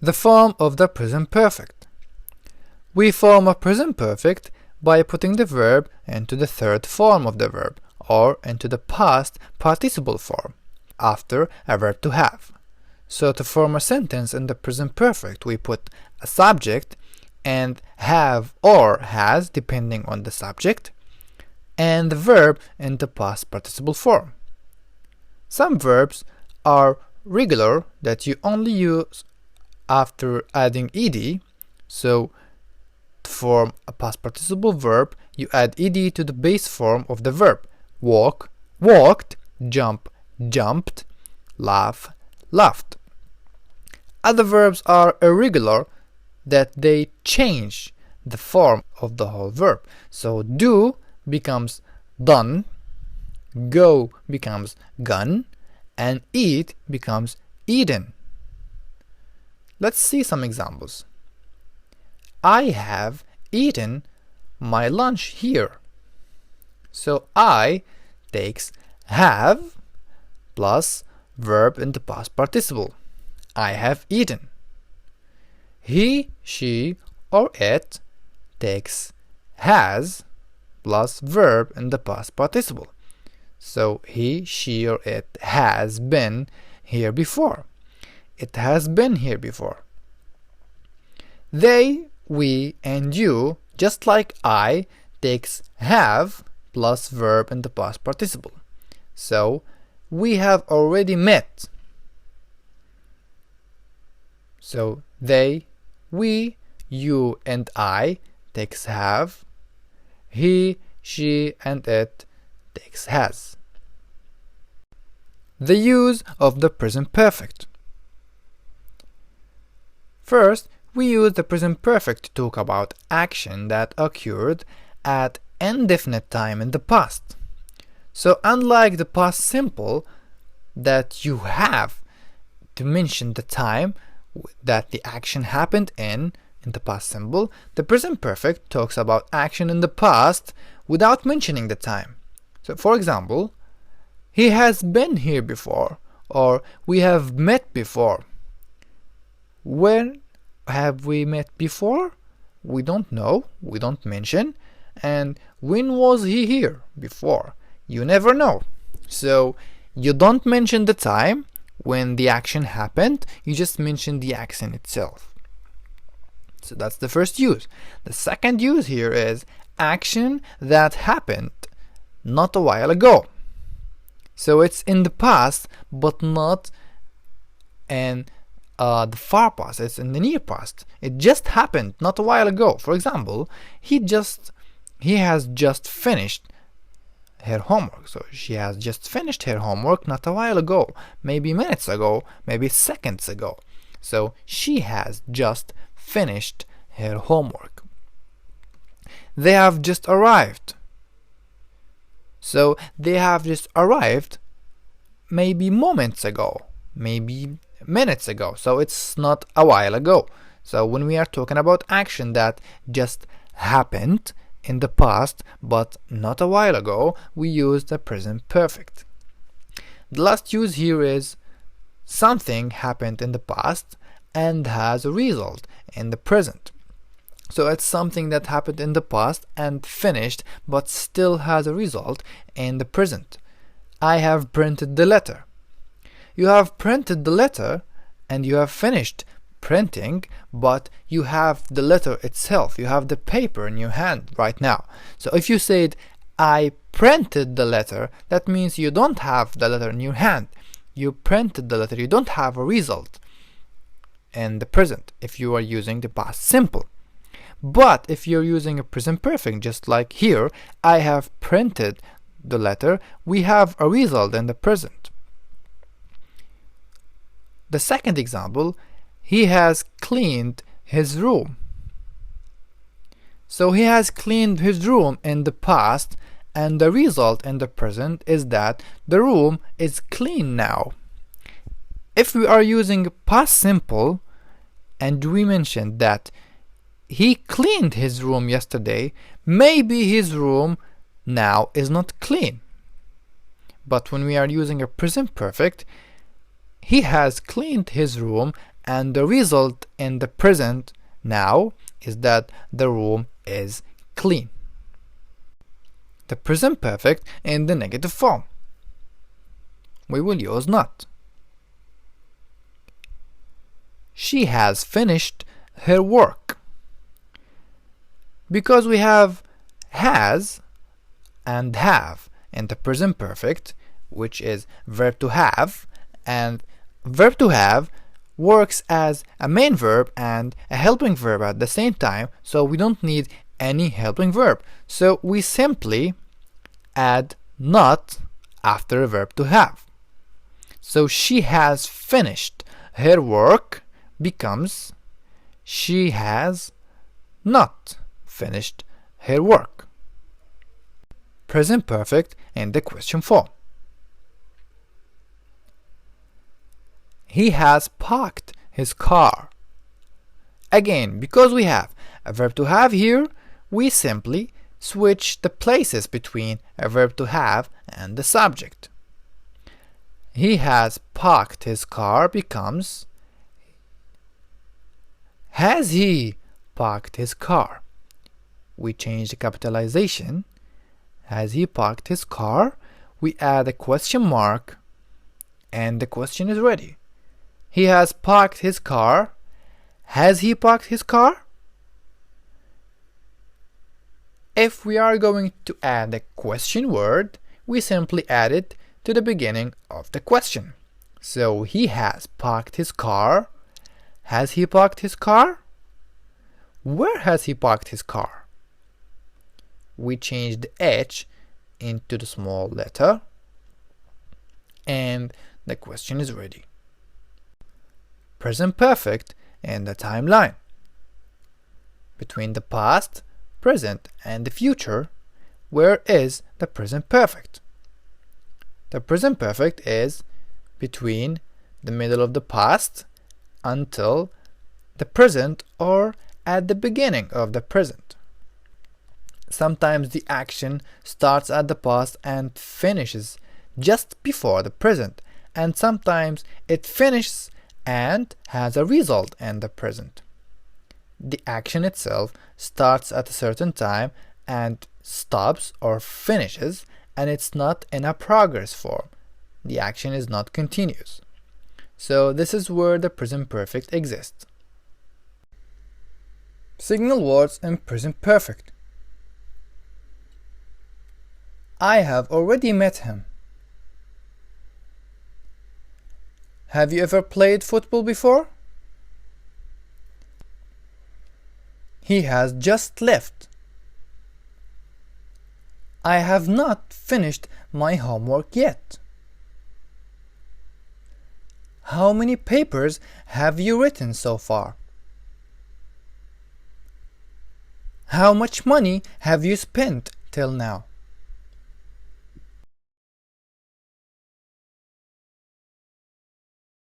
The form of the present perfect. We form a present perfect by putting the verb into the third form of the verb, or into the past participle form, after a verb to have. So to form a sentence in the present perfect, we put a subject and have or has, depending on the subject, and the verb in the past participle form. Some verbs are regular, that you only use after adding ed, so to form a past participle verb, you add ed to the base form of the verb. Walk, walked, jump, jumped, laugh, laughed. Other verbs are irregular, that they change the form of the whole verb. So do becomes done, go becomes gone, and eat becomes eaten. Let's see some examples. I have eaten my lunch here. So I takes have plus verb in the past participle. I have eaten. He, she, or it takes has plus verb in the past participle. So he, she, or it has been here before. It has been here before. They, we, and you, just like I, takes have plus verb in the past participle. So we have already met. So they, we, you, and I takes have. He, she, and it takes has. The use of the present perfect. First, we use the present perfect to talk about action that occurred at indefinite time in the past. So unlike the past simple, that you have to mention the time that the action happened in the past simple, the present perfect talks about action in the past without mentioning the time. So for example, he has been here before, or we have met before. When have we met before? We don't know, we don't mention. And when was he here before? You never know. So you don't mention the time when the action happened, you just mention the action itself. So that's the first use. The second use here is action that happened not a while ago. So it's in the past, but not in the far past, it's in the near past. It just happened not a while ago. For example, he has just finished her homework. So she has just finished her homework not a while ago, maybe minutes ago, maybe seconds ago. So she has just finished her homework. They have just arrived. So they have just arrived maybe moments ago, maybe minutes ago. So it's not a while ago. So when we are talking about action that just happened in the past but not a while ago, we use the present perfect. The last use here is something happened in the past and has a result in the present. So it's something that happened in the past and finished but still has a result in the present. I have printed the letter. You have printed the letter and you have finished printing, but you have the letter itself, you have the paper in your hand right now. So if you said I printed the letter, that means you don't have the letter in your hand. You printed the letter, you don't have a result in the present if you are using the past simple. But if you're using a present perfect, just like here, I have printed the letter, we have a result in the present. The second example, he has cleaned his room. So he has cleaned his room in the past, and the result in the present is that the room is clean now. If we are using past simple and we mentioned that he cleaned his room yesterday, maybe his room now is not clean. But when we are using a present perfect, he has cleaned his room and the result in the present now is that the room is clean. The present perfect in the negative form, we will use not. She has finished her work. Because we have has and have in the present perfect, which is verb to have, and verb to have works as a main verb and a helping verb at the same time, so we don't need any helping verb. So we simply add not after a verb to have. So she has finished her work becomes she has not finished her work. Present perfect in the question form. He has parked his car. Again, because we have a verb to have here, we simply switch the places between a verb to have and the subject. He has parked his car becomes has he parked his car? We change the capitalization. Has he parked his car? We add a question mark and the question is ready. He has parked his car. Has he parked his car? If we are going to add a question word, we simply add it to the beginning of the question. So he has parked his car. Has he parked his car? Where has he parked his car? We change the H into the small letter and the question is ready. Present perfect in the timeline. Between the past, present and the future, where is the present perfect? The present perfect is between the middle of the past until the present or at the beginning of the present. Sometimes the action starts at the past and finishes just before the present, and sometimes it finishes and has a result in the present. The action itself starts at a certain time and stops or finishes, and it's not in a progress form. The action is not continuous. So this is where the present perfect exists. Signal words in present perfect. I have already met him. Have you ever played football before? He has just left. I have not finished my homework yet. How many papers have you written so far? How much money have you spent till now?